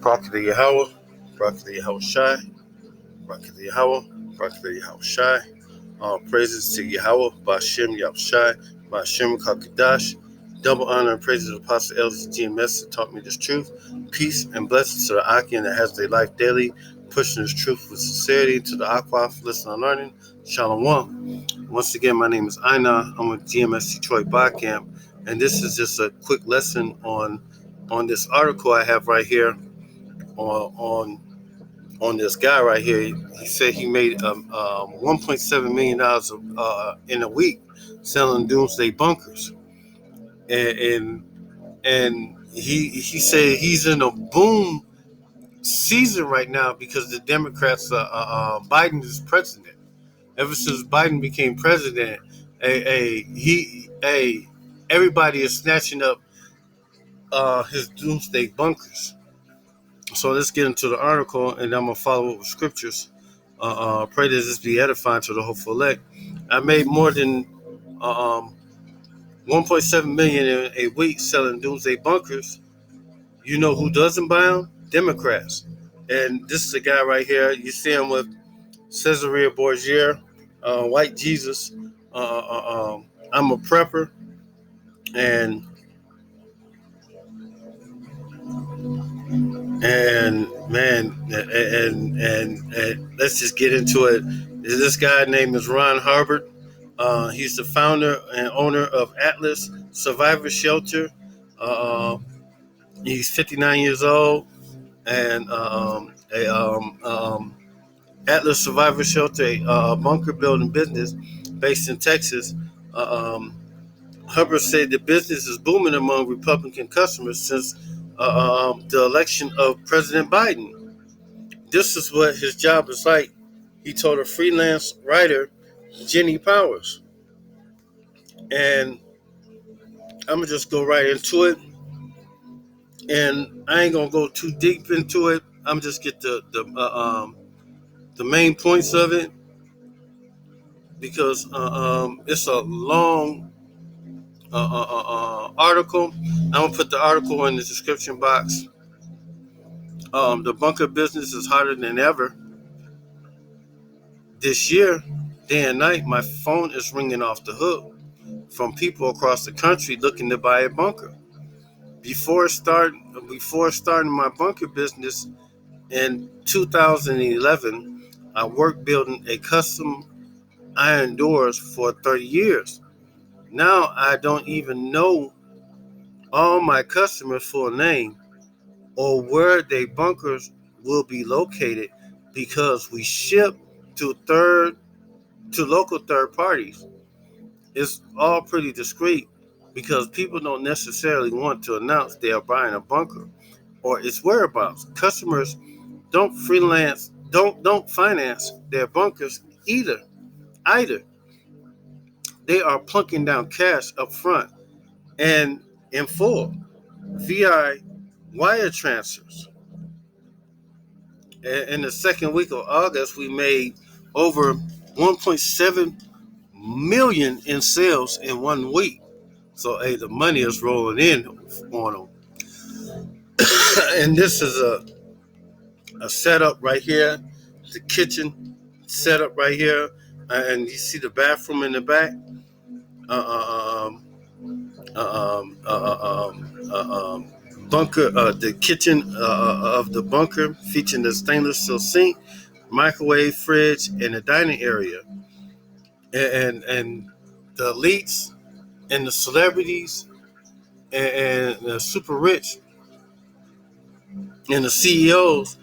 Prophet of Yahweh, Prophet of Yahweh Shai, Prophet of Yahweh, Prophet of Yahweh Shai. All praises to Yahweh, Bashem Yahweh Shai, Bashem Kakadash. Double honor and praises to Apostle Elders GMS that taught me this truth. Peace and blessings to the Akim that has their life daily, pushing this truth with sincerity to the Aqua for listening and learning. Shalom. Once again, my name is Aina. I'm with GMS Detroit Barcamp, and this is just a quick lesson on this article I have right here on this guy right here. He said he made $1.7 million in a week selling doomsday bunkers, and he said he's in a boom season right now because the Democrats, Biden is president. Ever since Biden became president, everybody is snatching up his doomsday bunkers. So let's get into the article, and I'm gonna follow up with scriptures. Pray that this be edifying to the hopeful elect. I made more than 1.7 million in a week selling doomsday bunkers. You know who doesn't buy them? Democrats. And this is a guy right here. You see him with Caesarea Borgia, White Jesus. I'm a prepper, and man, and let's just get into it. This guy named is Ron Hubbard. He's the founder and owner of Atlas Survivor Shelter. He's 59 years old, and Atlas Survivor Shelter, a bunker building business based in Texas. Hubbard said the business is booming among Republican customers since the election of President Biden. This is what his job is like, he told a freelance writer, Jenny Powers. And I'm going to just go right into it. And I ain't going to go too deep into it. I'm just get the main points of it, because it's a long article. I'm going to put the article in the description box. The bunker business is harder than ever. This year, day and night, my phone is ringing off the hook from people across the country looking to buy a bunker. Before starting my bunker business in 2011, I worked building a custom iron doors for 30 years. Now I don't even know all my customers' full name or where their bunkers will be located, because we ship to local third parties. It's all pretty discreet because people don't necessarily want to announce they are buying a bunker or its whereabouts. Customers don't finance their bunkers either. They are plunking down cash up front and in full via wire transfers. In the second week of August, we made over 1.7 million in sales in 1 week. So, the money is rolling in on them. And this is a setup right here, the kitchen setup right here, and you see the bathroom in the back. Bunker, the kitchen of the bunker, featuring the stainless steel sink, microwave, fridge, and the dining area. And the elites and the celebrities and the super rich and the CEOs,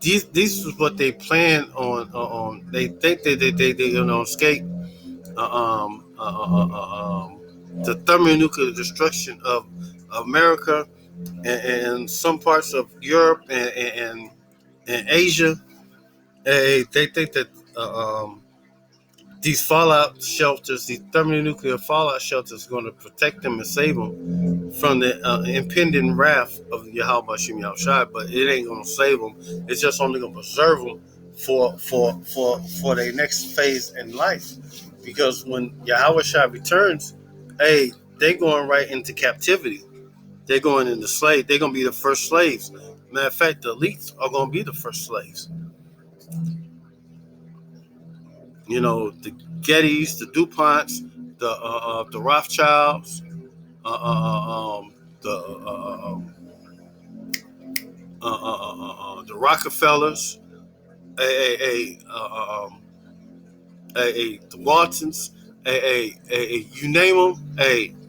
these is what they plan on. They think they escape the thermonuclear destruction of America and some parts of Europe and Asia. They think that these fallout shelters, these thermonuclear fallout shelters, are going to protect them and save them from the impending wrath of Yahweh Bashem Yahweh Shai, but it ain't going to save them. It's just only going to preserve them for their next phase in life. Because when Yahweh Shai returns, they're going right into captivity. They're going into slave. They're going to be the first slaves. Matter of fact, the elites are going to be the first slaves. You know, the Gettys, the DuPonts, the Rothschilds, the the Rockefellers, the Waltons, you name them,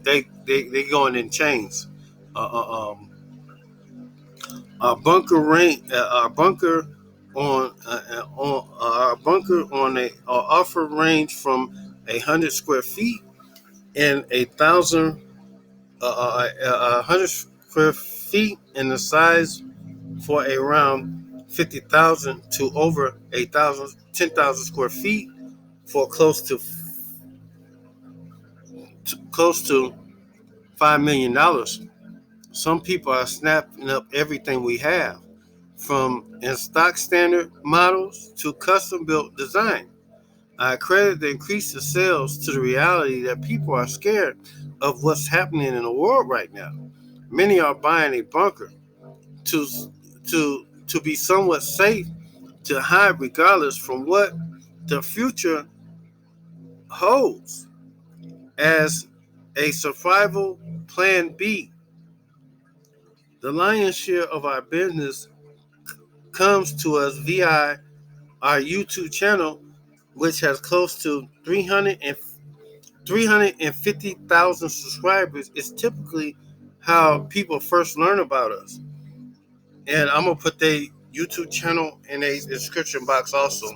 they going in chains. Uh, uh, um, our bunker on a offer range from 100 square feet and 100 square feet in the size for around 50,000 to over 10,000 square feet for close to $5 million. Some people are snapping up everything we have, from in stock standard models to custom built design. I credit the increase of sales to the reality that people are scared of what's happening in the world right now. Many are buying a bunker to to be somewhat safe, to hide regardless from what the future holds as a survival plan B. The lion's share of our business comes to us via our YouTube channel, which has close to 350,000 subscribers. Is typically how people first learn about us. And I'm going to put the YouTube channel in a description box also,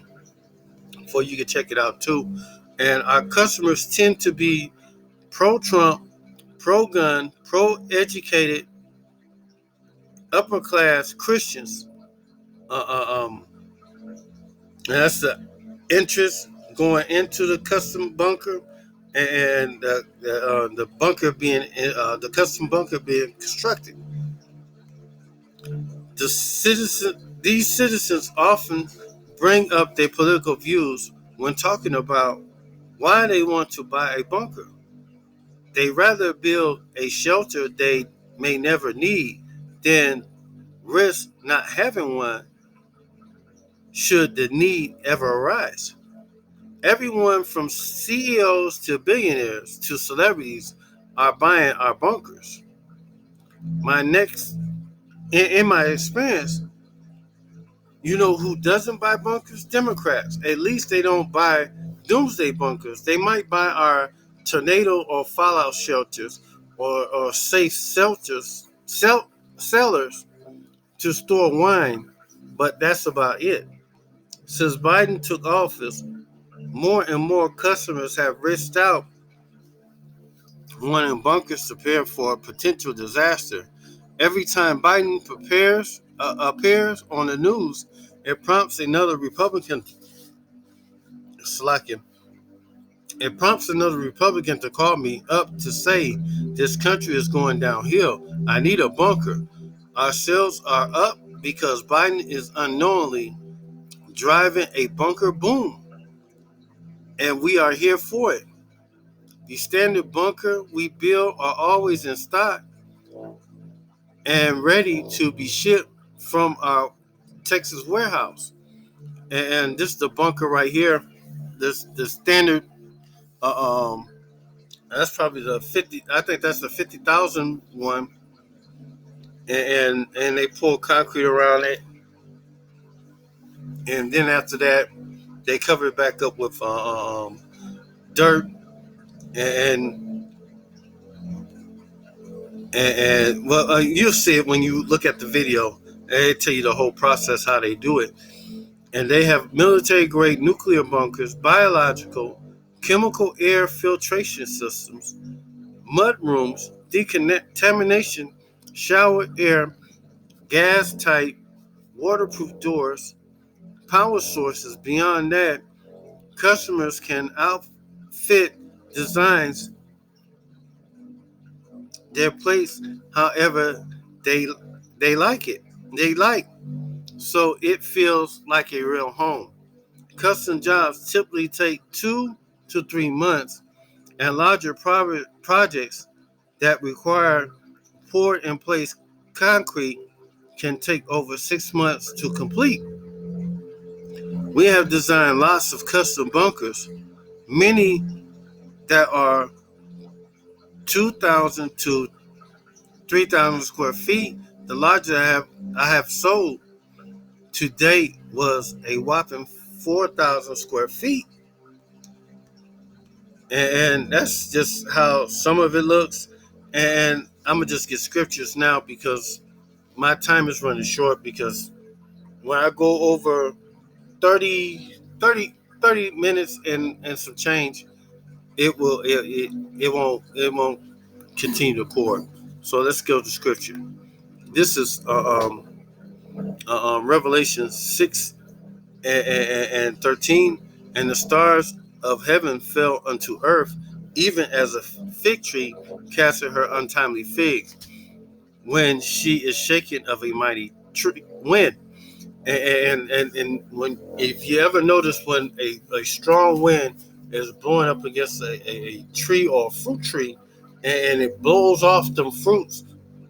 for you can check it out too. And our customers tend to be pro-Trump, pro-gun, pro-educated, upper-class Christians. Uh, uh, um, and that's the interest going into the custom bunker, and the bunker being the custom bunker being constructed. These citizens often bring up their political views when talking about why they want to buy a bunker. They rather build a shelter they may never need than risk not having one should the need ever arise. Everyone from CEOs to billionaires to celebrities are buying our bunkers. My next, in my experience, you know who doesn't buy bunkers? Democrats. At least they don't buy doomsday bunkers. They might buy our tornado or fallout shelters, or safe cellars to store wine, but that's about it. Since Biden took office, more and more customers have reached out wanting bunkers to prepare for a potential disaster. Every time Biden appears on the news, it prompts another Republican slacking. It prompts another Republican to call me up to say this country is going downhill. I need a bunker. Our sales are up because Biden is unknowingly driving a bunker boom, and we are here for it. The standard bunker we build are always in stock and ready to be shipped from our Texas warehouse. And this is the bunker right here. This the standard. Uh, um, that's probably the 50. I think that's the 50,000 one. And they pour concrete around it, and then after that, they cover it back up with dirt and well, you'll see it when you look at the video. They tell you the whole process how they do it. And they have military-grade nuclear bunkers, biological, chemical air filtration systems, mud rooms, decontamination, shower air, gas-tight, waterproof doors, power sources. Beyond that, customers can outfit designs their place however they they like it. They like so it feels like a real home. Custom jobs typically take 2 to 3 months, and larger projects that require poured in place concrete can take over 6 months to complete. We have designed lots of custom bunkers, many that are 2,000 to 3,000 square feet. The largest I have sold to date was a whopping 4,000 square feet. And that's just how some of it looks. And I'm going to just get scriptures now because my time is running short. Because when I go over 30 minutes and some change, it won't continue to pour. So let's go to scripture. This is Revelation 6 and 13. And the stars of heaven fell unto earth, even as a fig tree casteth her untimely figs, when she is shaken of a mighty wind. And when, if you ever notice when a strong wind is blowing up against a tree or a fruit tree, and it blows off them fruits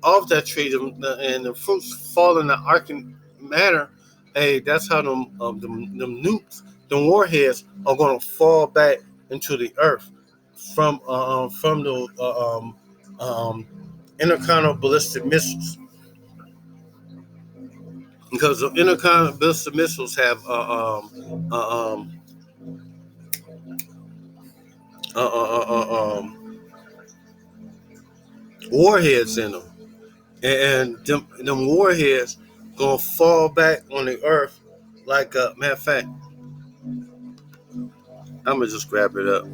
off that tree, and the fruits fall in the arcing manner, hey, that's how them nukes, them warheads are going to fall back into the earth from the intercontinental ballistic missiles, because the intercontinental ballistic missiles have warheads in them, and them warheads gonna fall back on the earth. Like matter of fact, I'm gonna just grab it up.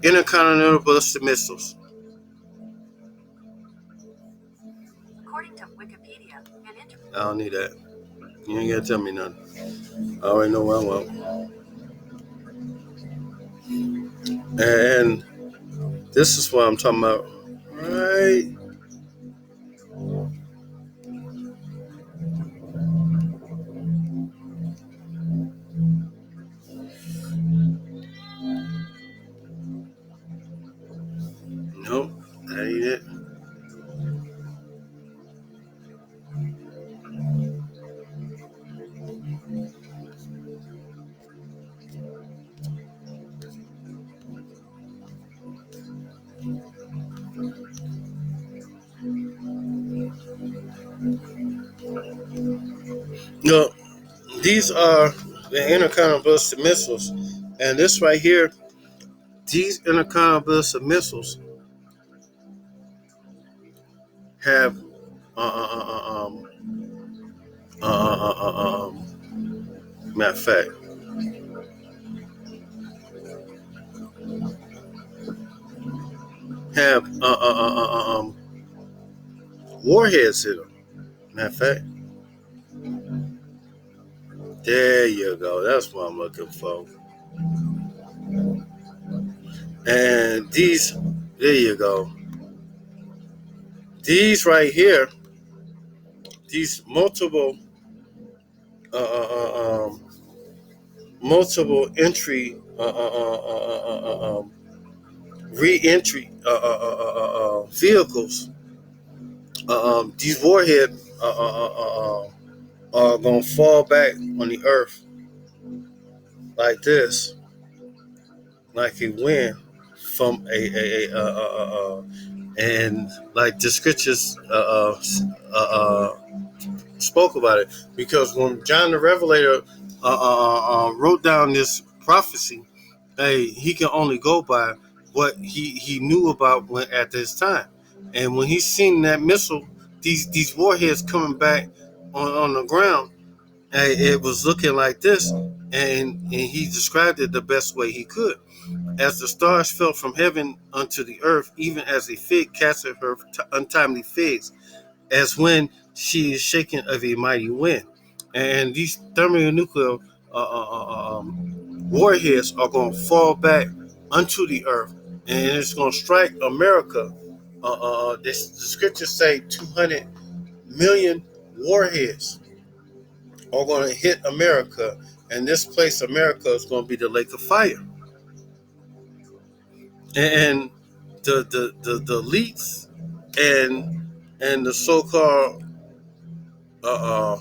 Intercontinental ballistic missiles. According to Wikipedia, I don't need that. You ain't gotta tell me nothing. I already know what I want. And this is what I'm talking about. Right. Nope, that ain't it. No, these are the intercontinental ballistic missiles, and this right here, these intercontinental ballistic missiles have matter of fact, have warheads in them. Matter of fact, there you go. That's what I'm looking for. And these, there you go. These right here, these multiple entry re-entry vehicles. These warheads are gonna fall back on the earth like this, like a wind from and like the scriptures spoke about it, because when John the Revelator wrote down this prophecy, hey, he can only go by what he knew about when at this time, and when he seen that missile, these warheads coming back on the ground, hey, it was looking like this, and he described it the best way he could. As the stars fell from heaven unto the earth, even as a fig casteth her untimely figs, as when she is shaken of a mighty wind. And these thermonuclear warheads are going to fall back unto the earth, and it's going to strike America. The scriptures say 200 million warheads are going to hit America, and this place, America, is going to be the lake of fire. And the elites and the so-called uh, uh,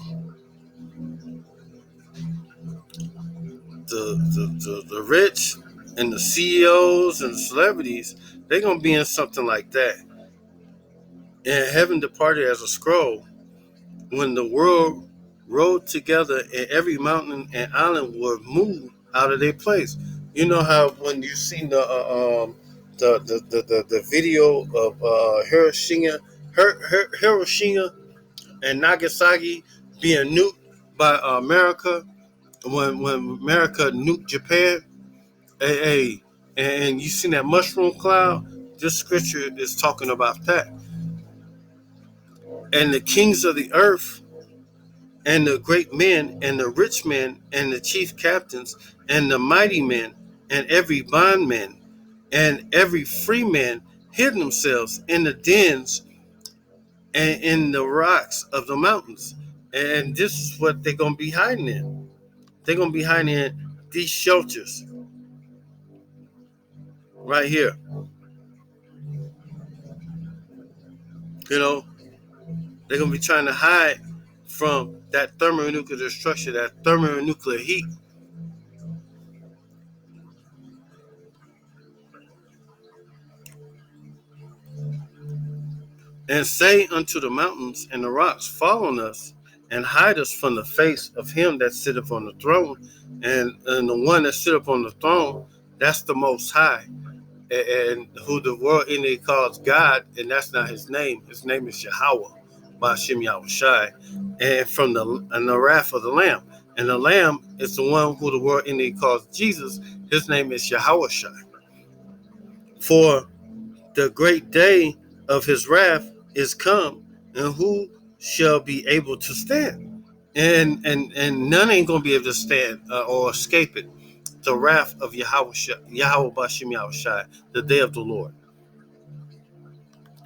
the rich and the CEOs and the celebrities, they're gonna be in something like that. And heaven departed as a scroll when the world rode together and every mountain and island would move out of their place. You know how when you seen the video of Hiroshima and Nagasaki being nuked by America when America nuked Japan. Hey, and you seen that mushroom cloud? This scripture is talking about that. And the kings of the earth, and the great men, and the rich men, and the chief captains, and the mighty men, and every bondman, and every free man hid themselves in the dens and in the rocks of the mountains. And this is what they're going to be hiding in. They're going to be hiding in these shelters right here. You know, they're going to be trying to hide from that thermonuclear destruction, that thermonuclear heat. And say unto the mountains and the rocks, fall on us, and hide us from the face of him that sitteth on the throne. And the one that sitteth on the throne, that's the Most High. And who the world in it calls God, and that's not his name. His name is Yahweh, Ba'ashem Yahushai, and from the wrath of the Lamb. And the Lamb is the one who the world in it calls Jesus. His name is Yahushai. For the great day of his wrath is come, and who shall be able to stand? And none ain't gonna be able to stand or escape it. The wrath of Yahweh Ba'ashem Yahushai, the day of the Lord.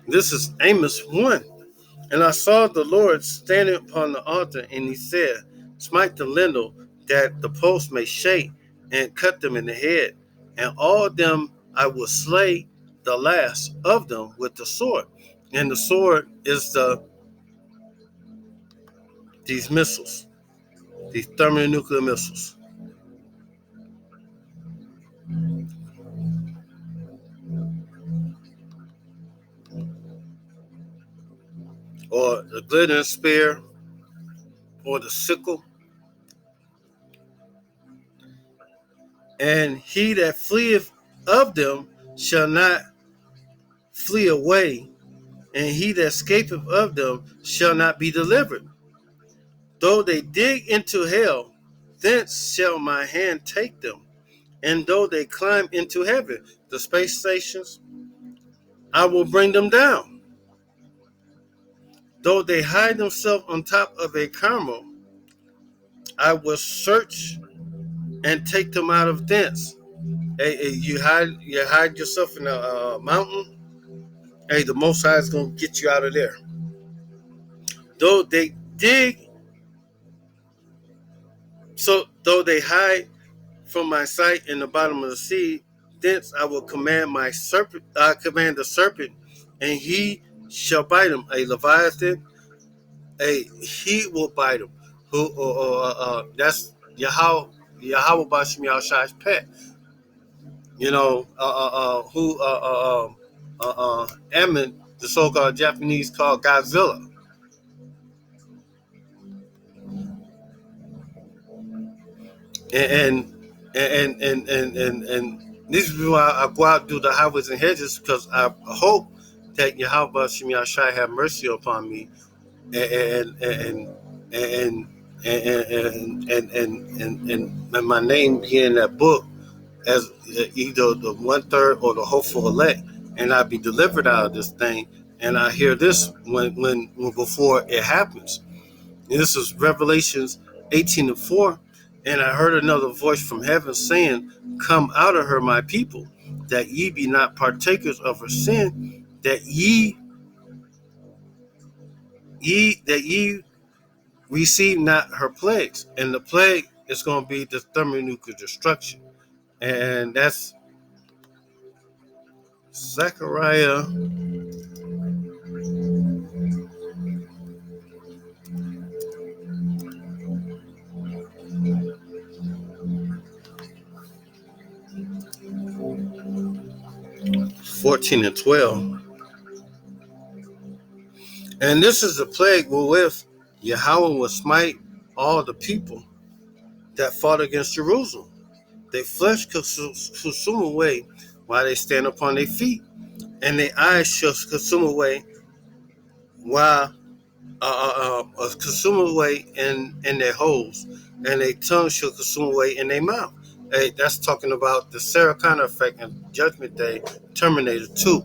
This is Amos 1. And I saw the Lord standing upon the altar, and he said, smite the lintel, that the post may shake, and cut them in the head. And all them I will slay, the last of them, with the sword. And the sword is these missiles, these thermonuclear missiles. Or the glittering spear, or the sickle. And he that fleeth of them shall not flee away, and he that escapeth of them shall not be delivered. Though they dig into hell, thence shall my hand take them. And though they climb into heaven, the space stations, I will bring them down. Though they hide themselves on top of a carmel, I will search and take them out of thence. Hey, you hide yourself in a mountain. Hey, the Most High is gonna get you out of there. Though they dig, though they hide from my sight in the bottom of the sea, thence I will command my serpent. I command the serpent, and he shall bite him. A leviathan, he will bite him. That's Yahweh Ba'ashem Yahushai's pet. You know, Ammon, the so-called Japanese called Godzilla. And this is why I go out through the highways and hedges, because I hope that Yahweh Shem Yahshai have mercy upon me, and and and my name be in that book as either the 1/3 or the hopeful elect, and I be delivered out of this thing. And I hear this when before it happens. And this is Revelations 18:4. And I heard another voice from heaven saying, Come out of her, my people, that ye be not partakers of her sin, that ye receive not her plagues. And the plague is going to be the thermonuclear destruction. And that's Zechariah 14 and 12. And this is the plague wherewith Yahweh will smite all the people that fought against Jerusalem. Their flesh consume away while they stand upon their feet, and their eyes shall consume away while consume away in their holes, and their tongue shall consume away in their mouth. Hey, that's talking about the Sarah Connor effect and Judgment Day, Terminator 2.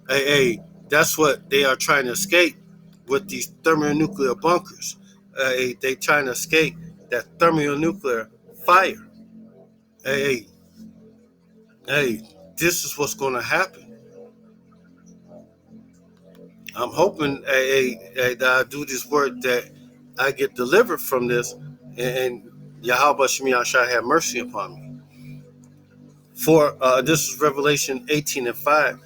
Hey, that's what they are trying to escape with these thermonuclear bunkers. They trying to escape that thermonuclear fire. Hey, hey, this is what's going to happen. I'm hoping that I do this work, that I get delivered from this, and Yahweh Shemi Ashai have mercy upon me. For this is Revelation 18 and 5.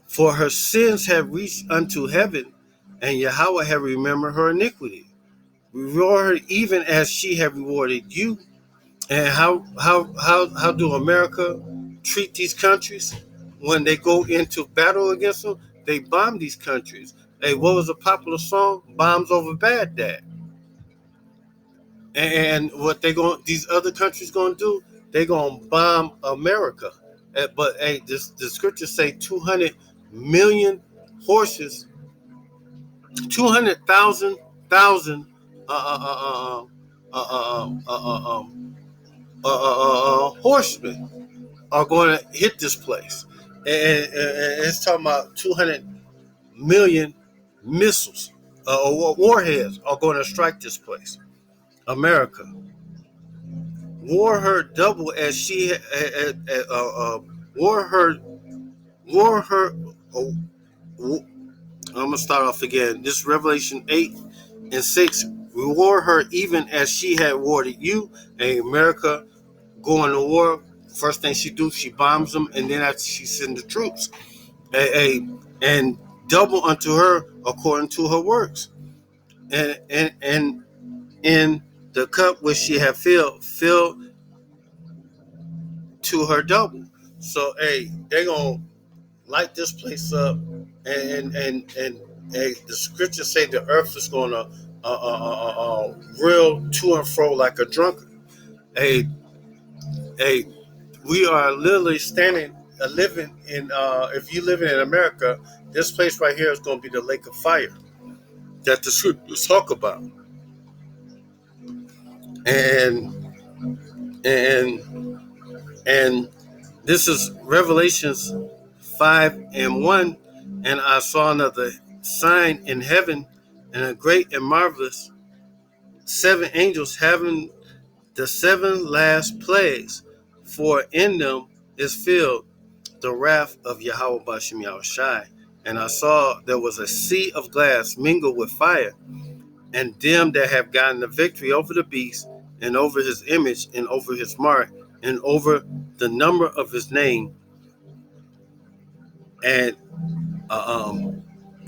For her sins have reached unto heaven, and Yahweh have remembered her iniquity. Reward her even as she have rewarded you. And how do America treat these countries when they go into battle against them? They bomb these countries. Hey, what was a popular song? Bombs over Baghdad. And what these other countries gonna do? They gonna bomb America. But hey, the scriptures say 200 million horses, 200,000 horsemen are going to hit this place, and it's talking about 200 million missiles or warheads are going to strike this place. America, war her double as she war her war her. Oh, I'm gonna start off again. This Revelation 8 and 6. Reward her even as she had rewarded you. And America going to war. First thing she do, she bombs them, and then after she send the troops, and double unto her according to her works, and in the cup which she had filled to her double. So hey, they gonna light this place up, and hey, the scriptures say the earth is gonna reel to and fro like a drunkard. Hey, hey, we are literally standing, living in. If you live in America, this place right here is going to be the lake of fire that the scriptures talk about, and and and this is Revelations 5:1, and I saw another sign in heaven, and a great and marvelous 7 angels having the 7 last plagues, for in them is filled the wrath of Yahweh Bashem Yahushai. And I saw there was a sea of glass mingled with fire, and them that have gotten the victory over the beast, and over his image, and over his mark, and over the number of his name, and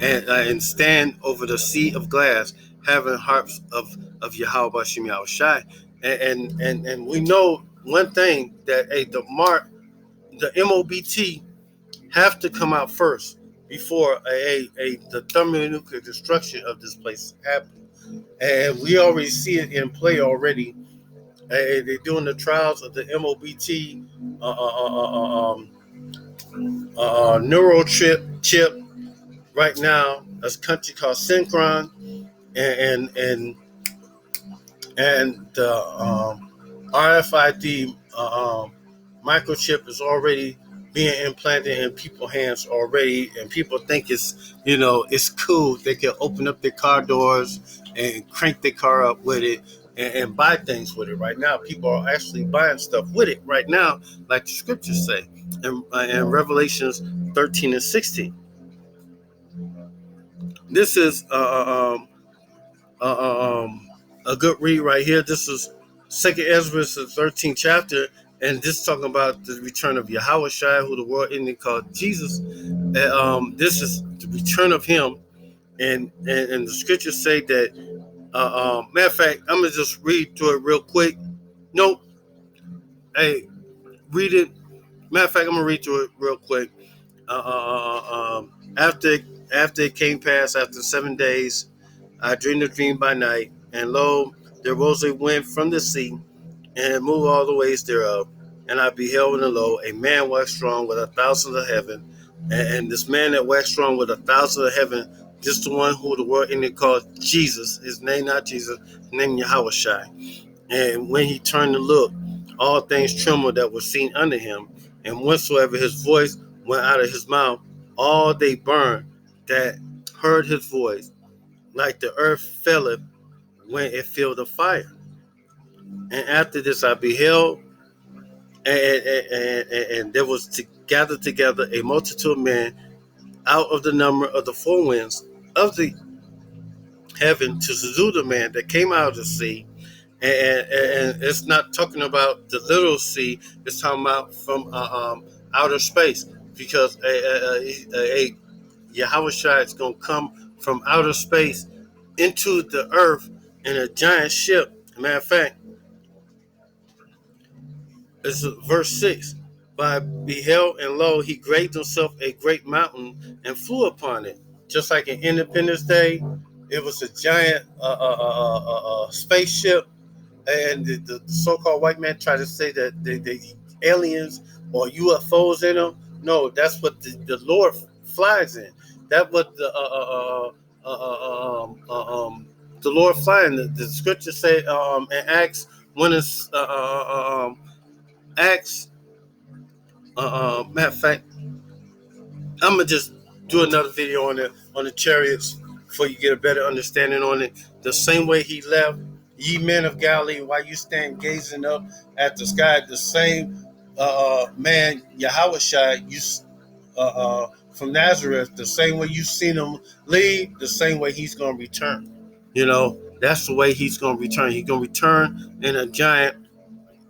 and stand over the sea of glass, having harps of Yahweh Bashem Yahushai. And we know one thing, that the mark, the MOBT, have to come out first before the thermonuclear destruction of this place happens. And we already see it in play already. They're doing the trials of the MOBT neural chip right now. There's a country called Synchron, and the RFID microchip is already being implanted in people's hands already, and people think it's cool. They can open up their car doors and crank their car up with it. and buy things with it. Right now, people are actually buying stuff with it right now, like the scriptures say in Revelations 13 and 16. This is a good read right here. This is Second Ezra, the 13th chapter, and this is talking about the return of Yahweh Shai, who the world ended called Jesus. And, this is the return of him, and the scriptures say that. Matter of fact, I'm gonna just read through it real quick. Nope. Hey, read it. Matter of fact, I'm gonna read through it real quick. After it came past after 7 days, I dreamed a dream by night, and lo, there rose a wind from the sea, and it moved all the ways thereof. And I beheld, and lo, a man waxed strong with 1,000 of heaven. And this man that waxed strong with 1,000 of heaven, just the one who the word in it called Jesus, his name not Jesus, his name Yahweh Shai. And when he turned to look, all things trembled that were seen under him. And whensoever his voice went out of his mouth, all they burned that heard his voice, like the earth felleth when it filled the fire. And after this I beheld, and there was gathered together a multitude of men out of the number of the four winds of the heaven to subdue the man that came out of the sea. And it's not talking about the little sea, it's talking about from outer space, because a Yahweh Shai is going to come from outer space into the earth in a giant ship. Matter of fact, it's verse 6. But I beheld, and lo, he graved himself a great mountain and flew upon it. Just like in Independence Day, it was a giant spaceship, and the so-called white man tried to say that the aliens or UFOs in them. No, that's what the Lord flies in. That's what the Lord flying. The scripture say in Acts when it's Acts. Matter of fact, I'm gonna just do another video on the chariots before you get a better understanding on it. The same way he left, ye men of Galilee, while you stand gazing up at the sky, the same man Yahweh Shai, you from Nazareth, the same way you seen him leave, the same way he's gonna return. You know, that's the way he's gonna return. He's gonna return in a giant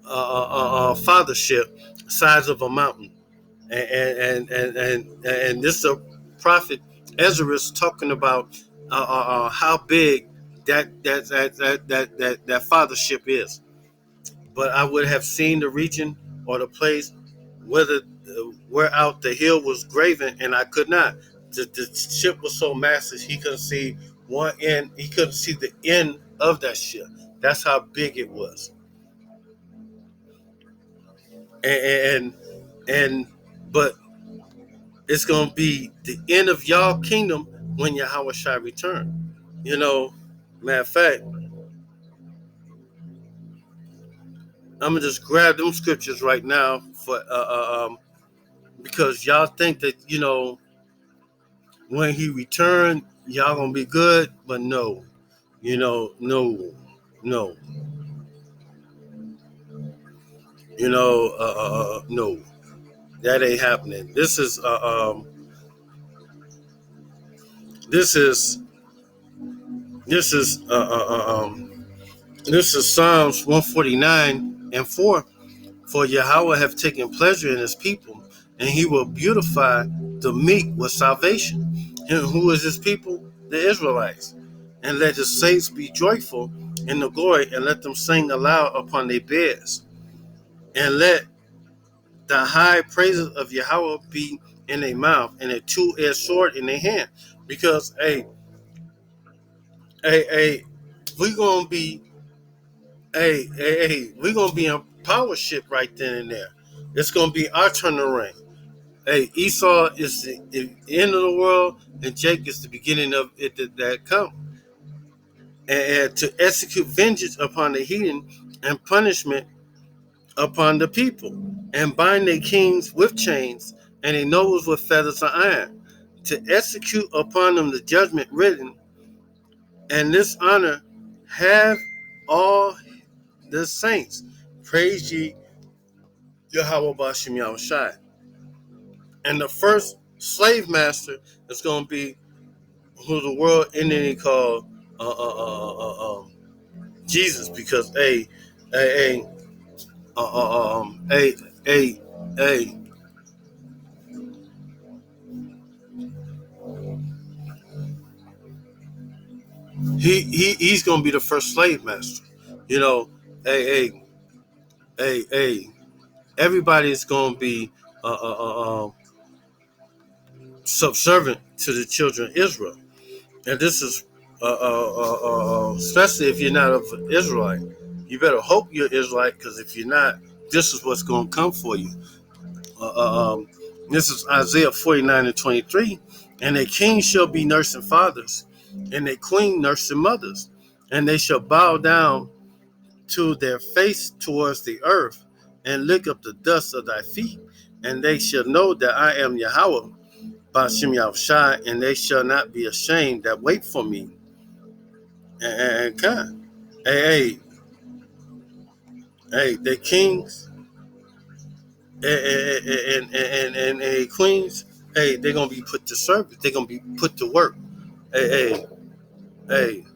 fathership size of a mountain. And this is a prophet Ezra is talking about how big that fathership is. But I would have seen the region or the place whether where out the hill was graven, and I could not. The ship was so massive he couldn't see one end. He couldn't see the end of that ship. That's how big it was. And and but it's gonna be the end of y'all kingdom when Yahweh Shai return. You know, matter of fact, I'm gonna just grab them scriptures right now for because y'all think that when he returned y'all gonna be good, but no, no, no, that ain't happening. This is this is this is Psalms 149:4. For Yahweh hath taken pleasure in his people, and he will beautify the meek with salvation. And who is his people? The Israelites. And let his saints be joyful in the glory, and let them sing aloud upon their beds. And let the high praises of Yahweh be in their mouth, and a two-edged sword in their hand. Because, we're gonna be we're gonna be in power ship right then and there. It's gonna be our turn to reign. Hey, Esau is the end of the world, and Jacob is the beginning of it that come. And to execute vengeance upon the heathen and punishment upon the people, and bind their kings with chains and their nobles with feathers of iron, to execute upon them the judgment written, and this honor have all the saints. Praise ye Yahweh Bashim Yahushai. And the first slave master is going to be who the world entity called Jesus, because a a a a he's gonna be the first slave master. You know, a a everybody's gonna be subservient to the children of Israel, and this is especially if you're not of Israelite. You better hope you're Israelite, because if you're not, this is what's gonna come for you. Uh, uh, um, this is Isaiah 49:23. And a king shall be nursing fathers, and a queen nursing mothers, and they shall bow down to their face towards the earth, and lick up the dust of thy feet, and they shall know that I am Yahweh, Bashim Yahushai, and they shall not be ashamed that wait for me. And God, hey, the kings and queens, hey, they're gonna be put to service. They're gonna be put to work. Hey, hey, hey,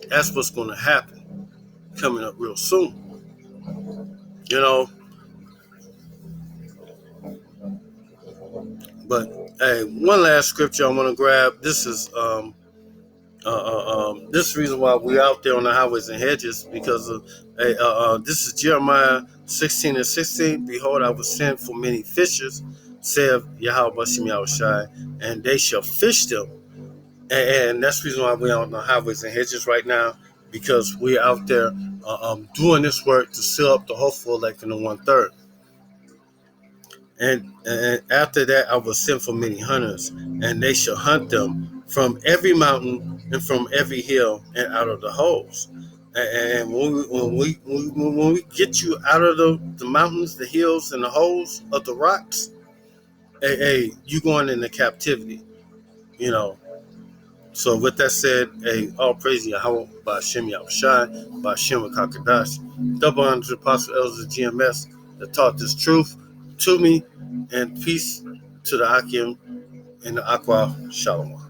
that's what's gonna happen coming up real soon. You know, but hey, one last scripture I want to grab. This is this is the reason why we're out there on the highways and hedges, because of this is Jeremiah 16:16. Behold, I will send for many fishers, saith Yahweh Bashim Yahushai, and they shall fish them. And that's the reason why we're on the highways and hedges right now, because we're out there doing this work to seal up the hopeful elect in the 1/3. And after that, I will send for many hunters, and they shall hunt them from every mountain and from every hill and out of the holes. And when we get you out of the mountains, the hills, and the holes of the rocks, hey, you going into captivity, you know. So with that said, hey, all praise Yahweh, Ba'Shem Yahushai, Ba'Shem Kakadash, double honor to the Apostle Elders of GMS that taught this truth to me, and peace to the Akim and the Aqua Shalom.